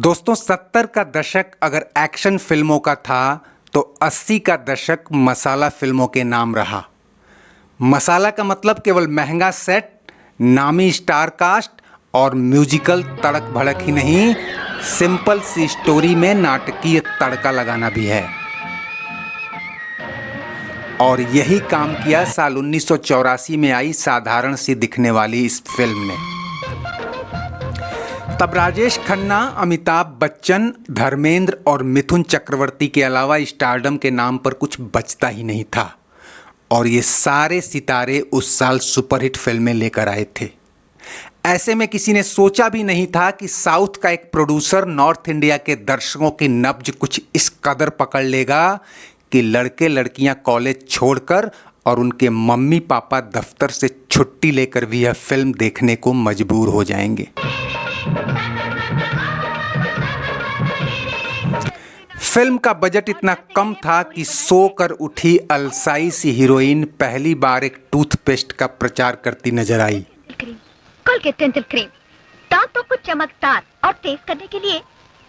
दोस्तों 70 का दशक अगर एक्शन फिल्मों का था तो 80 का दशक मसाला फिल्मों के नाम रहा। मसाला का मतलब केवल महंगा सेट, नामी स्टार कास्ट और म्यूजिकल तड़क भड़क ही नहीं, सिंपल सी स्टोरी में नाटकीय तड़का लगाना भी है। और यही काम किया साल 1984 में आई साधारण सी दिखने वाली इस फिल्म ने। तब राजेश खन्ना, अमिताभ बच्चन, धर्मेंद्र और मिथुन चक्रवर्ती के अलावा स्टारडम के नाम पर कुछ बचता ही नहीं था और ये सारे सितारे उस साल सुपरहिट फिल्में लेकर आए थे। ऐसे में किसी ने सोचा भी नहीं था कि साउथ का एक प्रोड्यूसर नॉर्थ इंडिया के दर्शकों की नब्ज कुछ इस कदर पकड़ लेगा कि लड़के लड़कियां कॉलेज छोड़कर और उनके मम्मी पापा दफ्तर से छुट्टी लेकर भी यह फिल्म देखने को मजबूर हो जाएंगे। फिल्म का बजट इतना कम था कि सो कर उठी अलसाई सी हीरोइन पहली बार एक टूथपेस्ट का प्रचार करती नजर आई। कोलगेट डेंटल क्रीम दांतों को चमकदार और तेज करने के लिए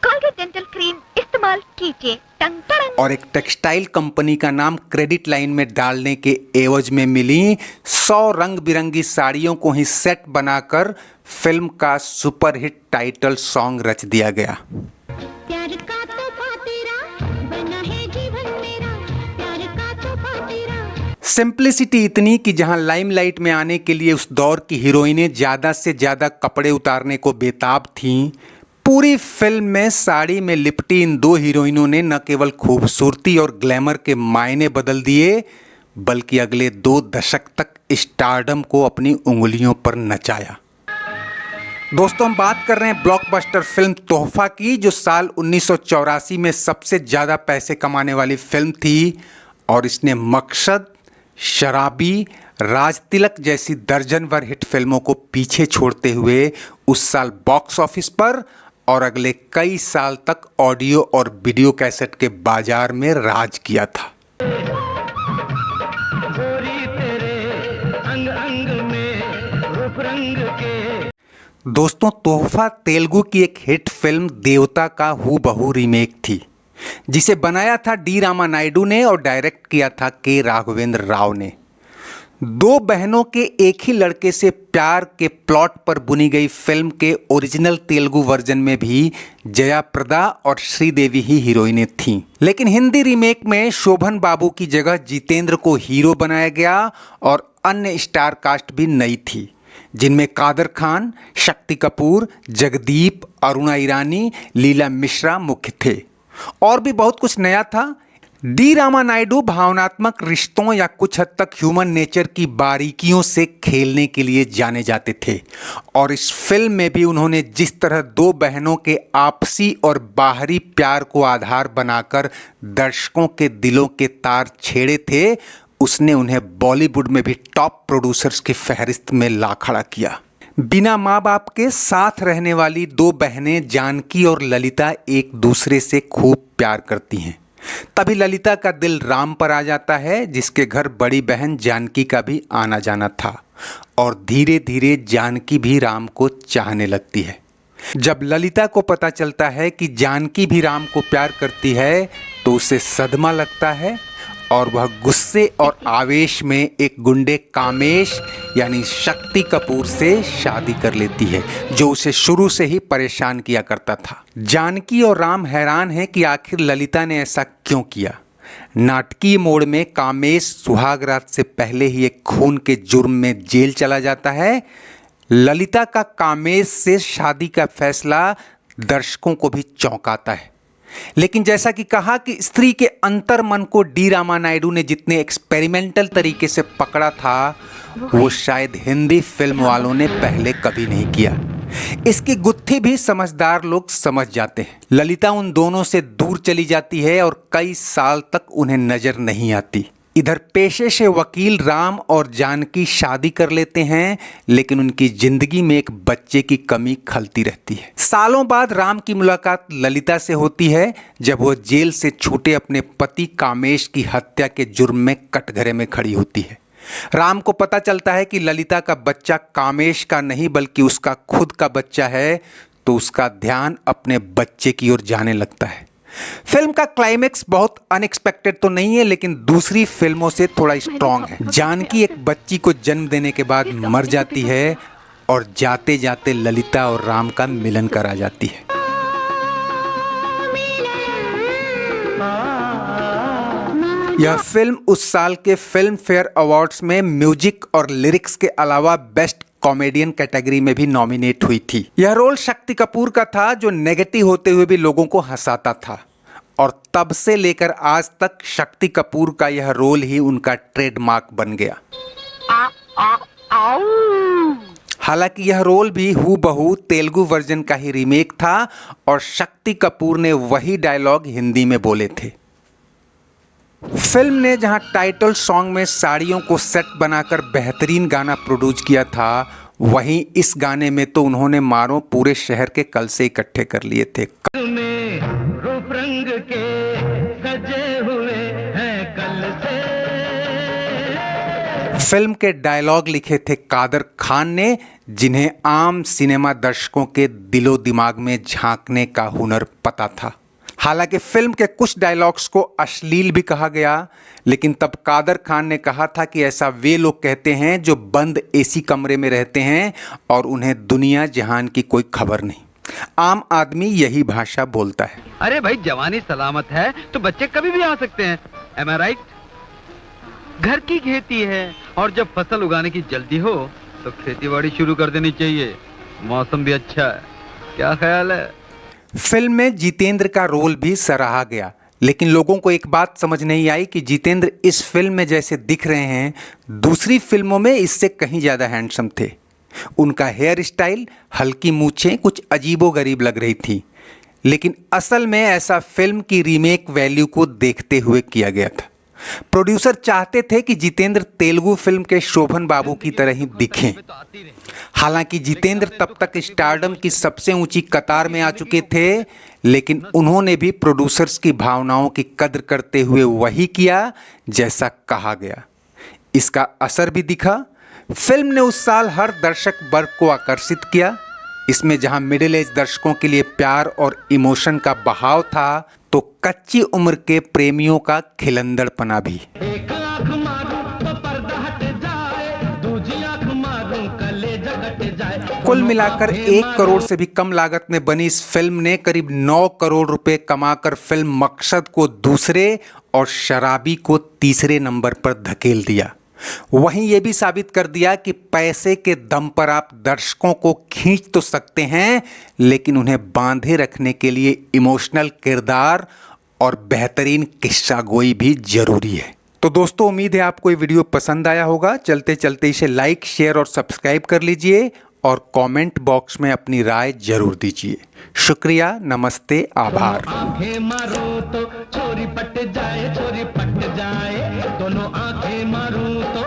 कोलगेट डेंटल क्रीम इस्तेमाल कीजिए। टंग टंग। और एक टेक्सटाइल कंपनी का नाम क्रेडिट लाइन में डालने के एवज में मिली 100 रंग बिरंगी साड़ियों को ही सेट बनाकर फिल्म का सुपरहिट टाइटल सॉन्ग रच दिया गया। प्यार का तोहफा तेरा बना है जीवन मेरा, प्यार का तोहफा तेरा। सिंप्लिसिटी इतनी कि जहां लाइमलाइट में आने के लिए उस दौर की हीरोइनें ज़्यादा से ज़्यादा कपड़े उतारने को बेताब थीं, पूरी फिल्म में साड़ी में लिपटी इन दो हीरोइनों ने न केवल खूबसूरती और ग्लैमर के मायने बदल दिए बल्कि अगले 2 दशक तक स्टारडम को अपनी उंगलियों पर नचाया। दोस्तों हम बात कर रहे हैं ब्लॉकबस्टर फिल्म तोहफा की, जो साल 1984 में सबसे ज़्यादा पैसे कमाने वाली फिल्म थी और इसने मकसद, शराबी, राज तिलक जैसी दर्जन भर हिट फिल्मों को पीछे छोड़ते हुए उस साल बॉक्स ऑफिस पर और अगले कई साल तक ऑडियो और वीडियो कैसेट के बाजार में राज किया था। दोस्तों तोहफा तेलुगु की एक हिट फिल्म देवता का हूबहू रीमेक थी, जिसे बनाया था डी रामा नायडू ने और डायरेक्ट किया था के राघवेंद्र राव ने। 2 बहनों के एक ही लड़के से प्यार के प्लॉट पर बुनी गई फिल्म के ओरिजिनल तेलुगु वर्जन में भी जया प्रदा और श्रीदेवी ही हीरोइनें थीं, लेकिन हिंदी रीमेक में शोभन बाबू की जगह जितेंद्र को हीरो बनाया गया और अन्य स्टार कास्ट भी नई थी, जिनमें कादर खान, शक्ति कपूर, जगदीप, अरुणा ईरानी, लीला मिश्रा मुख्य थे। और भी बहुत कुछ नया था। डी रामा नायडू भावनात्मक रिश्तों या कुछ हद तक ह्यूमन नेचर की बारीकियों से खेलने के लिए जाने जाते थे और इस फिल्म में भी उन्होंने जिस तरह 2 बहनों के आपसी और बाहरी प्यार को आधार बनाकर दर्शकों के दिलों के तार छेड़े थे, उसने उन्हें बॉलीवुड में भी टॉप प्रोड्यूसर्स की फहरिस्त में ला खड़ा किया। बिना माँ बाप के साथ रहने वाली 2 बहनें जानकी और ललिता एक दूसरे से खूब प्यार करती हैं। तभी ललिता का दिल राम पर आ जाता है, जिसके घर बड़ी बहन जानकी का भी आना जाना था और धीरे धीरे जानकी भी राम को चाहने लगती है। जब ललिता को पता चलता है कि जानकी भी राम को प्यार करती है तो उसे सदमा लगता है और वह गुस्से और आवेश में एक गुंडे कामेश यानी शक्ति कपूर से शादी कर लेती है, जो उसे शुरू से ही परेशान किया करता था। जानकी और राम हैरान हैं कि आखिर ललिता ने ऐसा क्यों किया। नाटकीय मोड़ में कामेश सुहागरात से पहले ही एक खून के जुर्म में जेल चला जाता है। ललिता का कामेश से शादी का फैसला दर्शकों को भी चौंकाता है, लेकिन जैसा कि कहा कि स्त्री के अंतर मन को डी रामा नायडू ने जितने एक्सपेरिमेंटल तरीके से पकड़ा था वो शायद हिंदी फिल्म वालों ने पहले कभी नहीं किया। इसकी गुत्थी भी समझदार लोग समझ जाते हैं। ललिता उन दोनों से दूर चली जाती है और कई साल तक उन्हें नजर नहीं आती। इधर पेशे से वकील राम और जानकी शादी कर लेते हैं, लेकिन उनकी जिंदगी में एक बच्चे की कमी खलती रहती है। सालों बाद राम की मुलाकात ललिता से होती है जब वो जेल से छूटे अपने पति कामेश की हत्या के जुर्म में कटघरे में खड़ी होती है। राम को पता चलता है कि ललिता का बच्चा कामेश का नहीं बल्कि उसका खुद का बच्चा है, तो उसका ध्यान अपने बच्चे की ओर जाने लगता है। फिल्म का क्लाइमेक्स बहुत अनएक्सपेक्टेड तो नहीं है, लेकिन दूसरी फिल्मों से थोड़ा स्ट्रांग है। जानकी एक बच्ची को जन्म देने के बाद मर जाती है और जाते जाते ललिता और राम का मिलन करा जाती है। यह फिल्म उस साल के फिल्म फेयर अवार्ड्स में म्यूजिक और लिरिक्स के अलावा बेस्ट कॉमेडियन कैटेगरी में भी नॉमिनेट हुई थी। यह रोल शक्ति कपूर का था, जो नेगेटिव होते हुए भी लोगों को हंसाता था, और तब से लेकर आज तक शक्ति कपूर का यह रोल ही उनका ट्रेडमार्क बन गया। हालांकि यह रोल भी हूबहू तेलुगु वर्जन का ही रीमेक था और शक्ति कपूर ने वही डायलॉग हिंदी में बोले थे। फिल्म ने जहां टाइटल सॉन्ग में साड़ियों को सेट बनाकर बेहतरीन गाना प्रोड्यूस किया था, वहीं इस गाने में तो उन्होंने मारो पूरे शहर के कलसे इकट्ठे कर लिए थे। रूप रंग के सजे हुए हैं कलसे। फिल्म के डायलॉग लिखे थे कादर खान ने, जिन्हें आम सिनेमा दर्शकों के दिलो दिमाग में झांकने का हुनर पता था। हालांकि फिल्म के कुछ डायलॉग्स को अश्लील भी कहा गया, लेकिन तब कादर खान ने कहा था कि ऐसा वे लोग कहते हैं जो बंद एसी कमरे में रहते हैं और उन्हें दुनिया जहान की कोई खबर नहीं। आम आदमी यही भाषा बोलता है। अरे भाई, जवानी सलामत है तो बच्चे कभी भी आ सकते हैं। Am I right? घर की खेती है और जब फसल उगाने की जल्दी हो तो खेतीबाड़ी शुरू कर देनी चाहिए। मौसम भी अच्छा है, क्या ख्याल है? फिल्म में जितेंद्र का रोल भी सराहा गया, लेकिन लोगों को एक बात समझ नहीं आई कि जितेंद्र इस फिल्म में जैसे दिख रहे हैं, दूसरी फिल्मों में इससे कहीं ज़्यादा हैंडसम थे। उनका हेयर स्टाइल, हल्की मूछें कुछ अजीबोगरीब लग रही थी, लेकिन असल में ऐसा फिल्म की रीमेक वैल्यू को देखते हुए किया गया था। प्रोड्यूसर चाहते थे कि जितेंद्र तेलुगु फिल्म के शोभन बाबू की तरह ही दिखें। हालांकि जितेंद्र तब तक स्टारडम की सबसे ऊंची कतार में आ चुके थे, लेकिन उन्होंने भी प्रोड्यूसर्स की भावनाओं की कद्र करते हुए वही किया जैसा कहा गया। इसका असर भी दिखा। फिल्म ने उस साल हर दर्शक वर्ग को आकर्षित किया। इसमें जहां मिडिल एज दर्शकों के लिए प्यार और इमोशन का बहाव था, तो कच्ची उम्र के प्रेमियों का खिलंदड़पना भी। एक आंख मारूं तो पर्दा हट जाए, दूसरी आंख मारूं कलेजा कट जाए। कुल मिलाकर 1 करोड़ से भी कम लागत में बनी इस फिल्म ने करीब 9 करोड़ रुपए कमाकर फिल्म मकसद को दूसरे और शराबी को तीसरे नंबर पर धकेल दिया। वहीं ये भी साबित कर दिया कि पैसे के दम पर आप दर्शकों को खींच तो सकते हैं, लेकिन उन्हें बांधे रखने के लिए इमोशनल किरदार और बेहतरीन किस्सा गोई भी जरूरी है। तो दोस्तों, उम्मीद है आपको ये वीडियो पसंद आया होगा। चलते चलते इसे लाइक, शेयर और सब्सक्राइब कर लीजिए और कमेंट बॉक्स में अपनी राय जरूर दीजिए। शुक्रिया, नमस्ते, आभार। आंखें मारूं तो छोरी पट जाए, छोरी पट जाए, दोनों आंखें मारूं तो